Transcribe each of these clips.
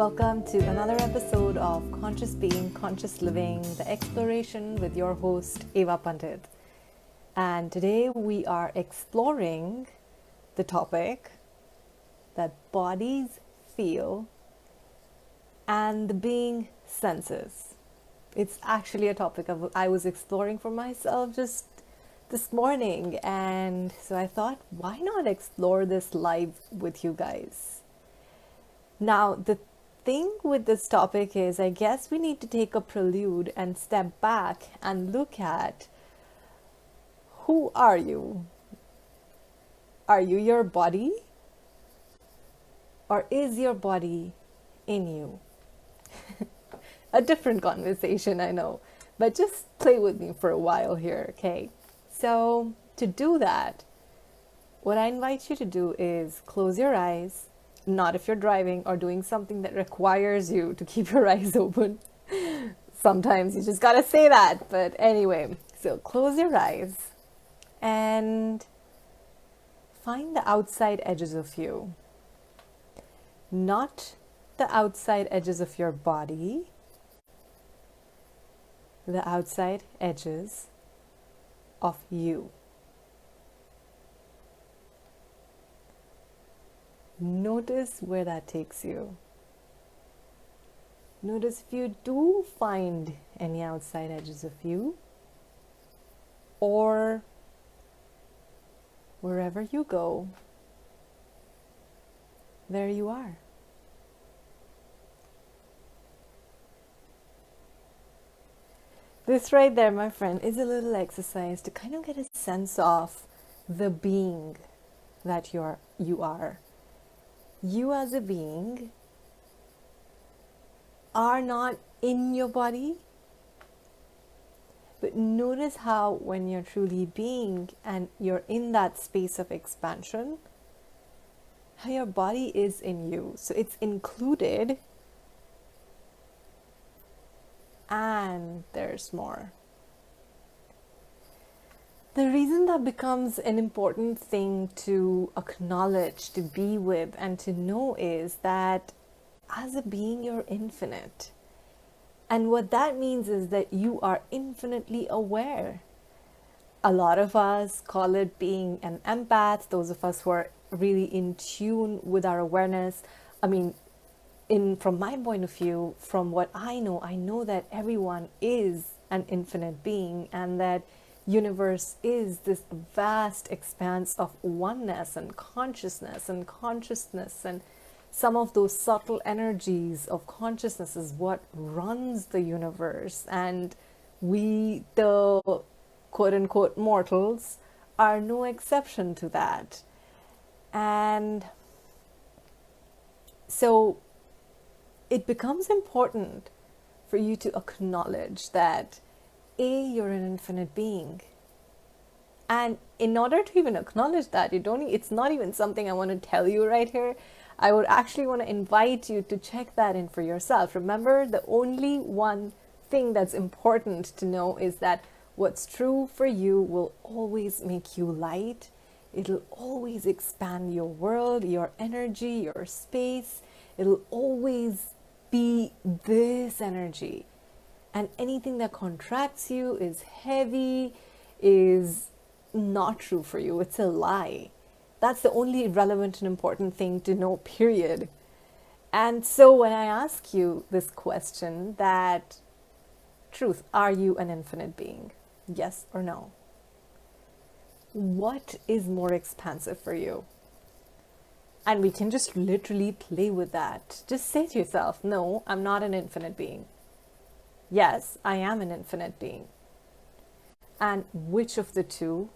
welcome to another episode of Conscious Being, Conscious Living, the exploration with your host, Eva Pandit. And today we are exploring the topic that bodies feel and the being senses. It's actually a topic I was exploring for myself just this morning, and so I thought, why not explore this live with you guys? Now, the thing with this topic is, I guess we need to take a prelude and step back and look at, who are you? Are you your body? Or is your body in you? A different conversation, I know, but just play with me for a while here, okay? So to do that, what I invite you to do is close your eyes, not if you're driving or doing something that requires you to keep your eyes open. Sometimes you just gotta say that, but anyway, so close your eyes and find the outside edges of you. Not the outside edges of your body, the outside edges of you. Notice where that takes you. Notice if you do find any outside edges of you, or wherever you go, there you are. This right there, my friend, is a little exercise to kind of get a sense of the being that you are. You as a being are not in your body, but notice how when you're truly being and you're in that space of expansion, how your body is in you. So it's included. And there's more. The reason that becomes an important thing to acknowledge, to be with, and to know is that as a being, you're infinite. And what that means is that you are infinitely aware. A lot of us call it being an empath, those of us who are really in tune with our awareness. I mean, from my point of view, from what I know that everyone is an infinite being, and that universe is this vast expanse of oneness and consciousness, and some of those subtle energies of consciousness is what runs the universe, and we, the quote-unquote mortals, are no exception to that. And so it becomes important for you to acknowledge that, you're an infinite being. And in order to even acknowledge that, it's not even something I want to tell you right here. I would actually want to invite you to check that in for yourself. Remember, the only one thing that's important to know is that what's true for you will always make you light. It'll always expand your world, your energy, your space. It'll always be this energy. And anything that contracts you, is heavy, is not true for you. It's a lie. That's the only relevant and important thing to know, period. And so when I ask you this question, that truth, are you an infinite being? Yes or no? What is more expansive for you? And we can just literally play with that. Just say to yourself, no, I'm not an infinite being. Yes, I am an infinite being. And which of the two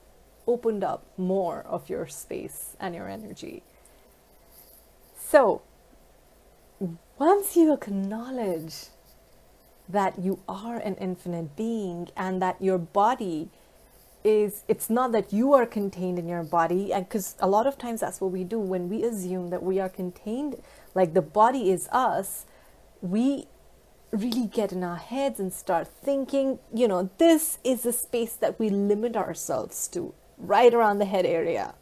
opened up more of your space and your energy? So, once you acknowledge that you are an infinite being and that your body it's not that you are contained in your body, and because a lot of times that's what we do when we assume that we are contained, like the body is us, we really get in our heads and start thinking, this is a space that we limit ourselves to, right around the head area.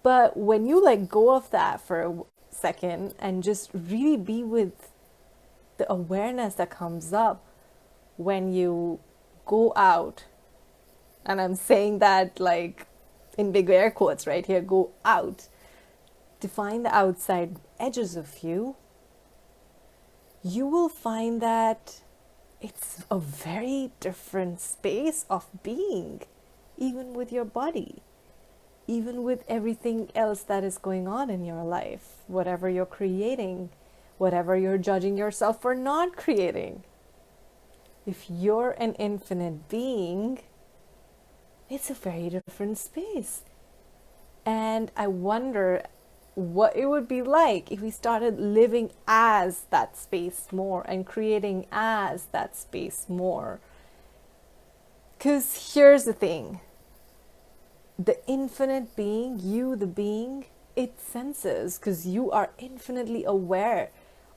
But when you let go of that for a second and just really be with the awareness that comes up when you go out. And I'm saying that like in big air quotes right here, go out to find the outside edges of you, you will find that it's a very different space of being, even with your body, even with everything else that is going on in your life, whatever you're creating, whatever you're judging yourself for not creating. If you're an infinite being, it's a very different space. And I wonder what it would be like if we started living as that space more and creating as that space more. Because here's the thing. The infinite being, you the being, it senses, because you are infinitely aware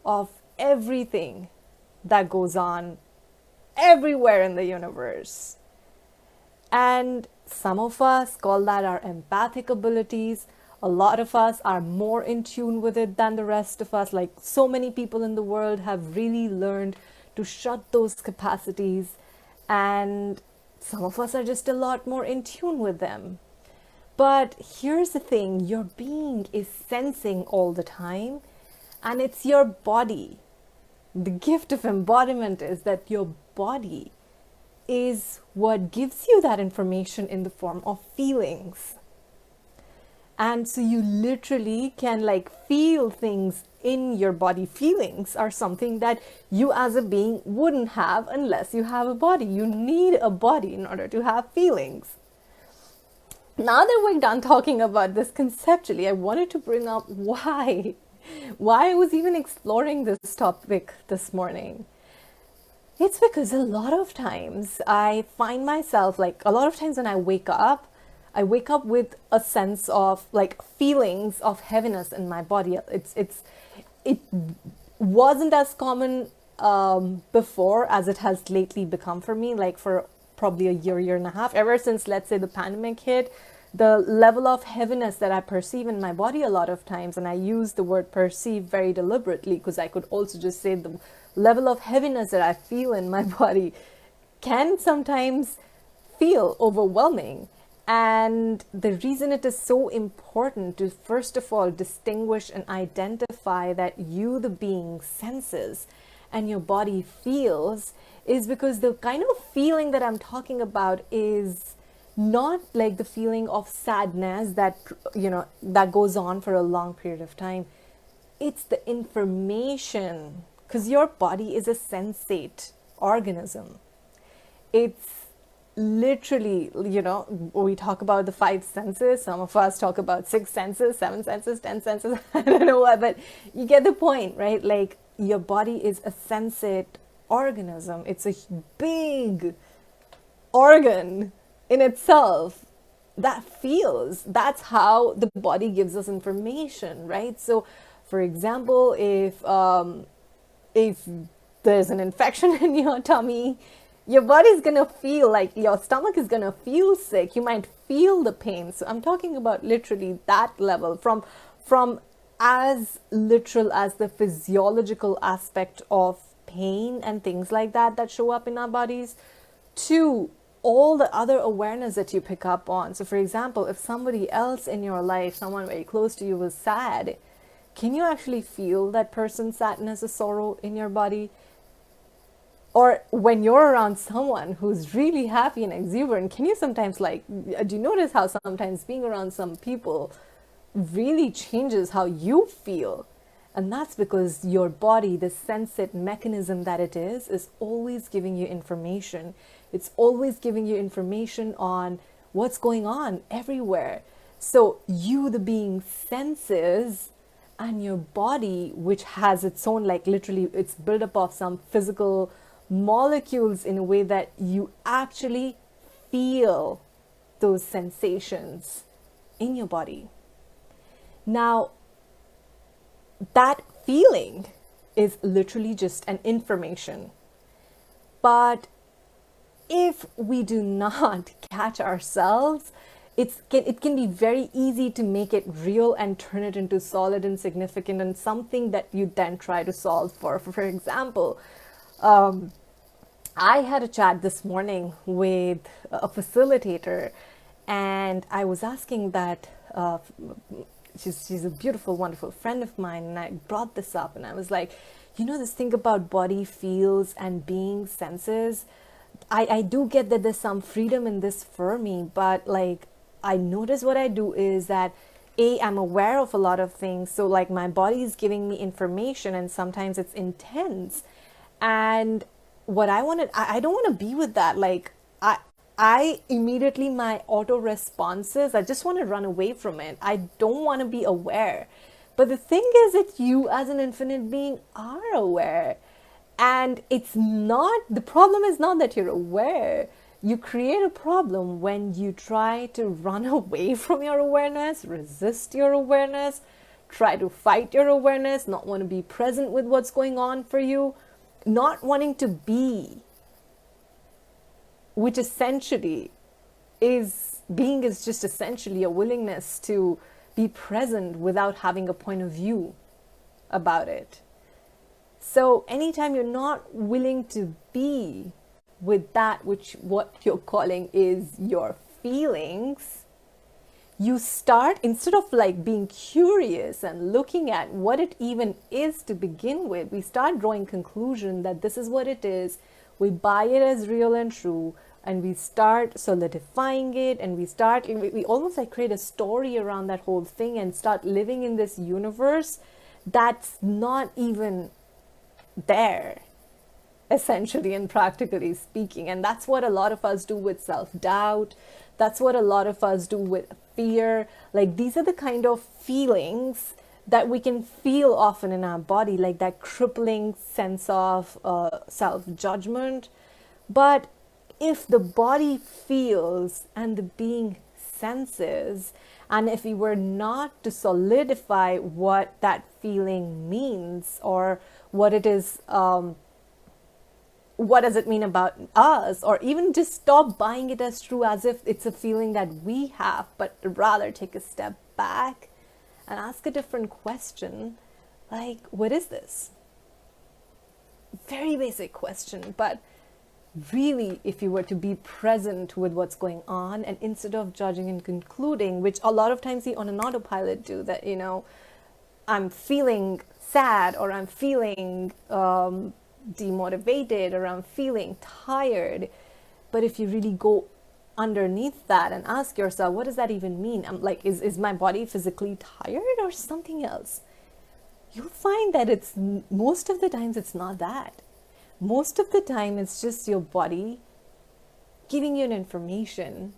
of everything that goes on everywhere in the universe. And some of us call that our empathic abilities. A lot of us are more in tune with it than the rest of us. Like so many people in the world have really learned to shut those capacities, and some of us are just a lot more in tune with them. But here's the thing, your being is sensing all the time, and it's your body. The gift of embodiment is that your body is what gives you that information in the form of feelings. And so you literally can like feel things in your body. Feelings are something that you as a being wouldn't have unless you have a body. You need a body in order to have feelings. Now that we're done talking about this conceptually, I wanted to bring up why I was even exploring this topic this morning. It's because a lot of times I find myself, like a lot of times when I wake up with a sense of like feelings of heaviness in my body. It wasn't as common before as it has lately become for me, like for probably a year and a half, ever since, let's say, the pandemic hit. The level of heaviness that I perceive in my body a lot of times, and I use the word perceive very deliberately because I could also just say the level of heaviness that I feel in my body can sometimes feel overwhelming. And the reason it is so important to, first of all, distinguish and identify that you, the being, senses and your body feels is because the kind of feeling that I'm talking about is not like the feeling of sadness that, that goes on for a long period of time. It's the information, because your body is a sensate organism. It's literally, we talk about the 5 senses. Some of us talk about 6 senses, 7 senses, 10 senses. I don't know what, but you get the point, right? Like your body is a sensate organism. It's a big organ in itself that feels. That's how the body gives us information, right? So, for example, if there's an infection in your tummy, your body's gonna feel like your stomach is gonna feel sick. You might feel the pain. So I'm talking about literally that level, from as literal as the physiological aspect of pain and things like that show up in our bodies, to all the other awareness that you pick up on. So for example, if somebody else in your life, someone very close to you, was sad, can you actually feel that person's sadness or sorrow in your body? Or when you're around someone who's really happy and exuberant, can you sometimes do you notice how sometimes being around some people really changes how you feel? And that's because your body, the sensate mechanism that it is always giving you information. It's always giving you information on what's going on everywhere. So you, the being, senses, and your body, which has its own, like literally it's built up of some physical molecules in a way that you actually feel those sensations in your body. Now, that feeling is literally just an information. But if we do not catch ourselves, it can be very easy to make it real and turn it into solid and significant and something that you then try to solve for. For example, I had a chat this morning with a facilitator, and I was asking that she's a beautiful, wonderful friend of mine, and I brought this up, and I was like, this thing about body feels and being senses. I do get that there's some freedom in this for me, but like I notice what I do is that I'm aware of a lot of things. So like my body is giving me information, and sometimes it's intense. And what I don't want to be with that. Like I immediately, my auto responses, I just want to run away from it. I don't want to be aware. But the thing is that you as an infinite being are aware. And the problem is not that you're aware. You create a problem when you try to run away from your awareness, resist your awareness, try to fight your awareness, not want to be present with what's going on for you, not wanting to be, which essentially being is just essentially a willingness to be present without having a point of view about it. So anytime you're not willing to be with that what you're calling is your feelings, you start, instead of like being curious and looking at what it even is to begin with, we start drawing conclusion that this is what it is. We buy it as real and true, and we start solidifying it, and we almost like create a story around that whole thing and start living in this universe that's not even there, essentially and practically speaking. And that's what a lot of us do with self-doubt. That's what a lot of us do with fear. Like these are the kind of feelings that we can feel often in our body, like that crippling sense of self-judgment. But if the body feels and the being senses, and if we were not to solidify what that feeling means, or what it is, what does it mean about us, or even just stop buying it as true as if it's a feeling that we have, but rather take a step back and ask a different question, like, what is this? Very basic question, but really, if you were to be present with what's going on, and instead of judging and concluding, which a lot of times we on an autopilot do, that I'm feeling sad, or I'm feeling demotivated, or I'm feeling tired. But if you really go underneath that and ask yourself, what does that even mean? I'm like, is my body physically tired or something else? You'll find that it's most of the times it's not that. Most of the time it's just your body giving you an information.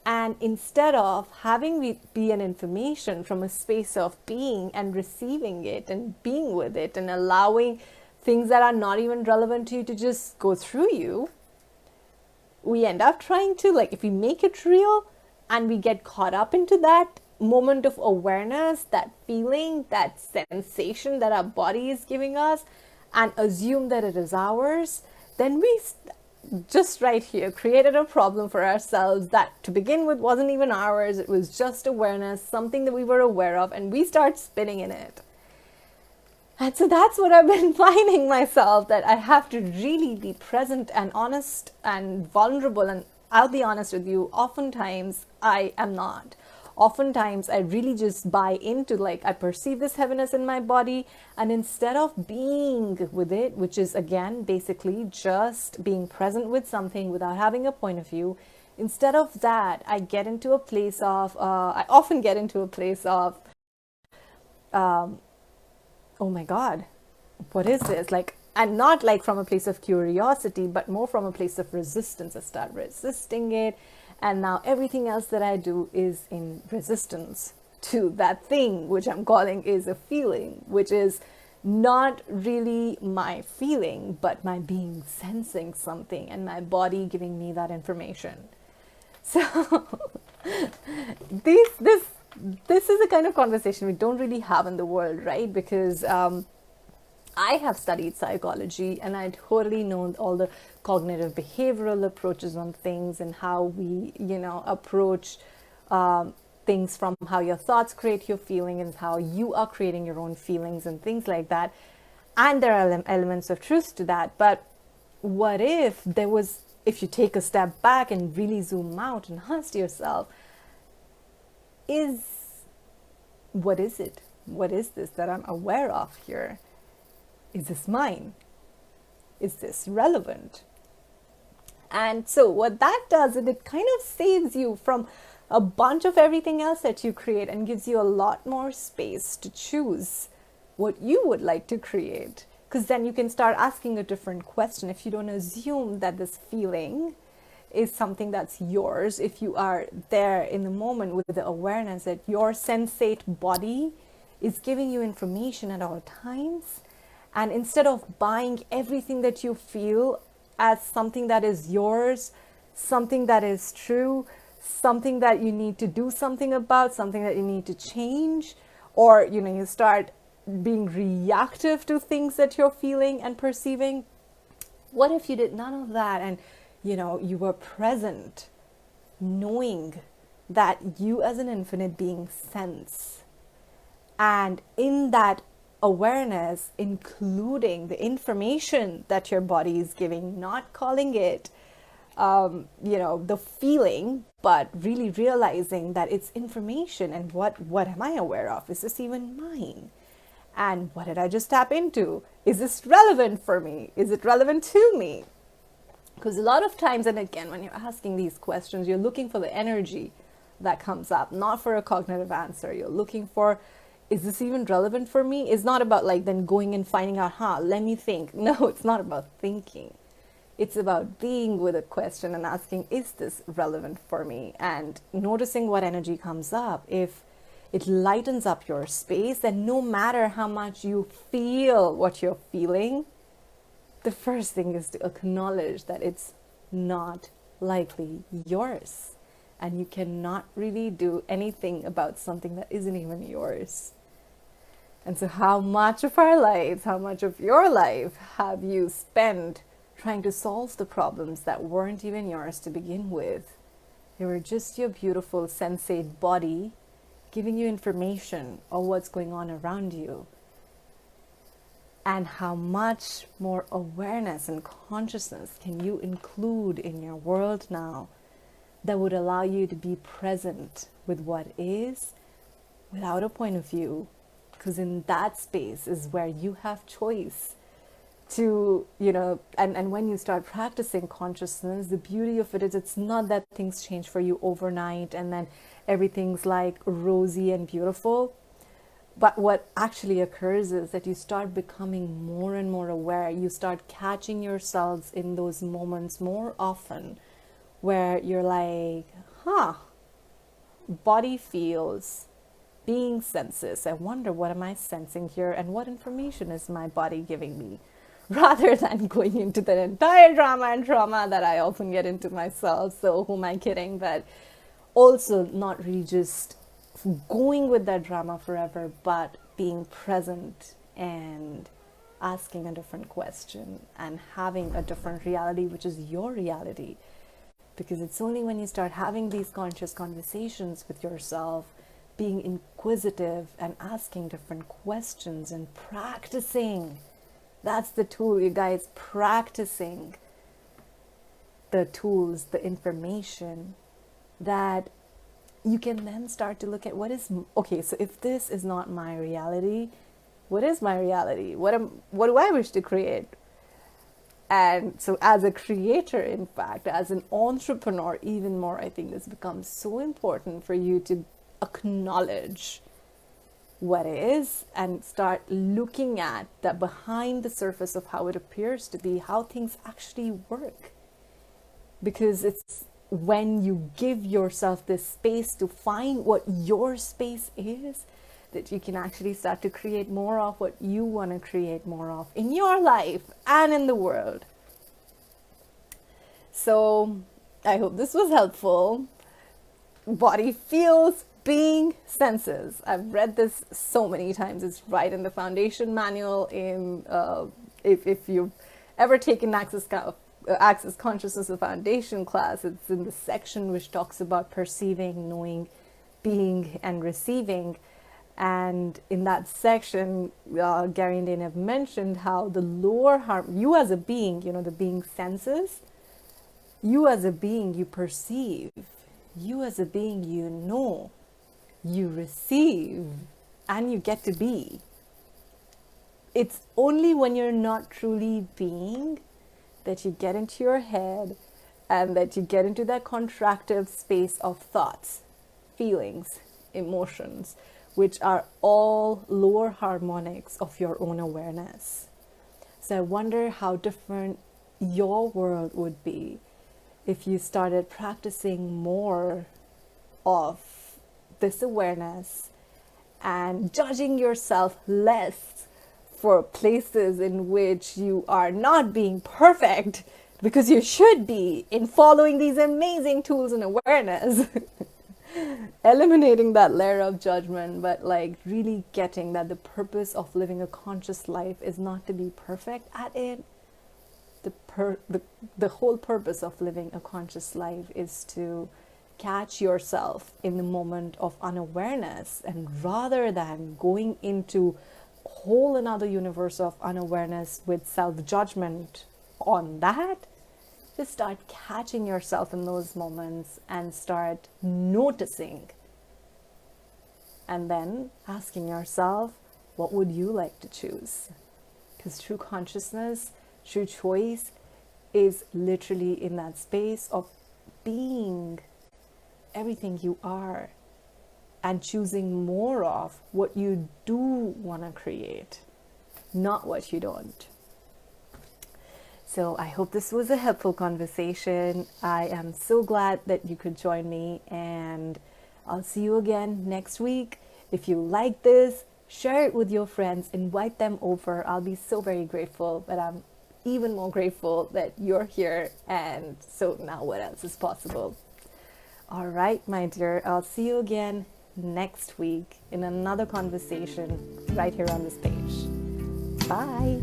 And instead of having it be an information from a space of being and receiving it and being with it and allowing things that are not even relevant to you to just go through you, we end up trying to, like, if we make it real and we get caught up into that moment of awareness, that feeling, that sensation that our body is giving us, and assume that it is ours, then we just right here created a problem for ourselves that to begin with wasn't even ours. It was just awareness, something that we were aware of, and we start spinning in it. And so that's what I've been finding myself, that I have to really be present and honest and vulnerable. And I'll be honest with you, oftentimes I am not. Oftentimes I really just buy into, like, I perceive this heaviness in my body, and instead of being with it, which is again basically just being present with something without having a point of view, instead of that I get into a place of I often get into a place of oh my god, what is this? Like, and not like from a place of curiosity, but more from a place of resistance. I start resisting it, and now everything else that I do is in resistance to that thing, which I'm calling is a feeling, which is not really my feeling, but my being sensing something and my body giving me that information. So this is a kind of conversation we don't really have in the world, right? Because I have studied psychology, and I totally know all the cognitive behavioral approaches on things and how we, approach things from how your thoughts create your feeling and how you are creating your own feelings and things like that. And there are elements of truth to that. But what if there was, if you take a step back and really zoom out and ask yourself, what is it? What is this that I'm aware of here? Is this mine? Is this relevant? And so what that does is it kind of saves you from a bunch of everything else that you create and gives you a lot more space to choose what you would like to create. Because then you can start asking a different question. If you don't assume that this feeling is something that's yours, if you are there in the moment with the awareness that your sensate body is giving you information at all times, and instead of buying everything that you feel as something that is yours, something that is true, something that you need to do something about, something that you need to change, or you start being reactive to things that you're feeling and perceiving. What if you did none of that and you were present, knowing that you as an infinite being sense, and in that awareness, including the information that your body is giving, not calling it, the feeling, but really realizing that it's information. And what am I aware of? Is this even mine? And what did I just tap into? Is this relevant for me? Is it relevant to me? Because a lot of times, and again, when you're asking these questions, you're looking for the energy that comes up, not for a cognitive answer. You're looking for, is this even relevant for me? It's not about then going and finding out, let me think. No, it's not about thinking. It's about being with a question and asking, is this relevant for me? And noticing what energy comes up. If it lightens up your space, then no matter how much you feel what you're feeling, the first thing is to acknowledge that it's not likely yours. And you cannot really do anything about something that isn't even yours. And so how much of our lives, how much of your life have you spent trying to solve the problems that weren't even yours to begin with? They were just your beautiful sensate body giving you information of what's going on around you. And how much more awareness and consciousness can you include in your world now that would allow you to be present with what is without a point of view? Because in that space is where you have choice to, and when you start practicing consciousness, the beauty of it is it's not that things change for you overnight and then everything's like rosy and beautiful. But what actually occurs is that you start becoming more and more aware. You start catching yourselves in those moments more often where you're like, body feels, being senses. I wonder, what am I sensing here and what information is my body giving me? Rather than going into the entire drama and trauma that I often get into myself. So who am I kidding? But also not really just going with that drama forever, but being present and asking a different question and having a different reality, which is your reality. Because it's only when you start having these conscious conversations with yourself, being inquisitive and asking different questions and practicing. That's the tool, you guys, practicing the tools, the information, that you can then start to look at okay, so if this is not my reality, what is my reality? What do I wish to create? And so as a creator, in fact, as an entrepreneur, even more, I think this becomes so important for you to acknowledge what is and start looking at that behind the surface of how it appears to be, how things actually work. Because it's when you give yourself this space to find what your space is, that you can actually start to create more of what you want to create more of in your life and in the world. So I hope this was helpful. Body feels, being senses. I've read this so many times. It's right in the foundation manual. If you've ever taken access Access Consciousness, the foundation class. It's in the section which talks about perceiving, knowing, being, and receiving. And in that section, Gary and Dane have mentioned how the lower you as a being, the being senses, you as a being, you perceive, you as a being, you know, you receive, and you get to be. It's only when you're not truly being that you get into your head and that you get into that contractive space of thoughts, feelings, emotions, which are all lower harmonics of your own awareness. So I wonder how different your world would be if you started practicing more of this awareness and judging yourself less for places in which you are not being perfect, because you should be, in following these amazing tools and awareness. Eliminating that layer of judgment, but like really getting that the purpose of living a conscious life is not to be perfect at it. The whole purpose of living a conscious life is to catch yourself in the moment of unawareness, and rather than going into a whole another universe of unawareness with self-judgment on that, just start catching yourself in those moments and start noticing, and then asking yourself, what would you like to choose? Because true consciousness, true choice is literally in that space of being everything you are and choosing more of what you do want to create, not what you don't. So I hope this was a helpful conversation. I am so glad that you could join me, and I'll see you again next week. If you like this, share it with your friends, invite them over. I'll be so very grateful, but I'm even more grateful that you're here. And so now what else is possible? All right, my dear, I'll see you again next week in another conversation right here on this page. Bye.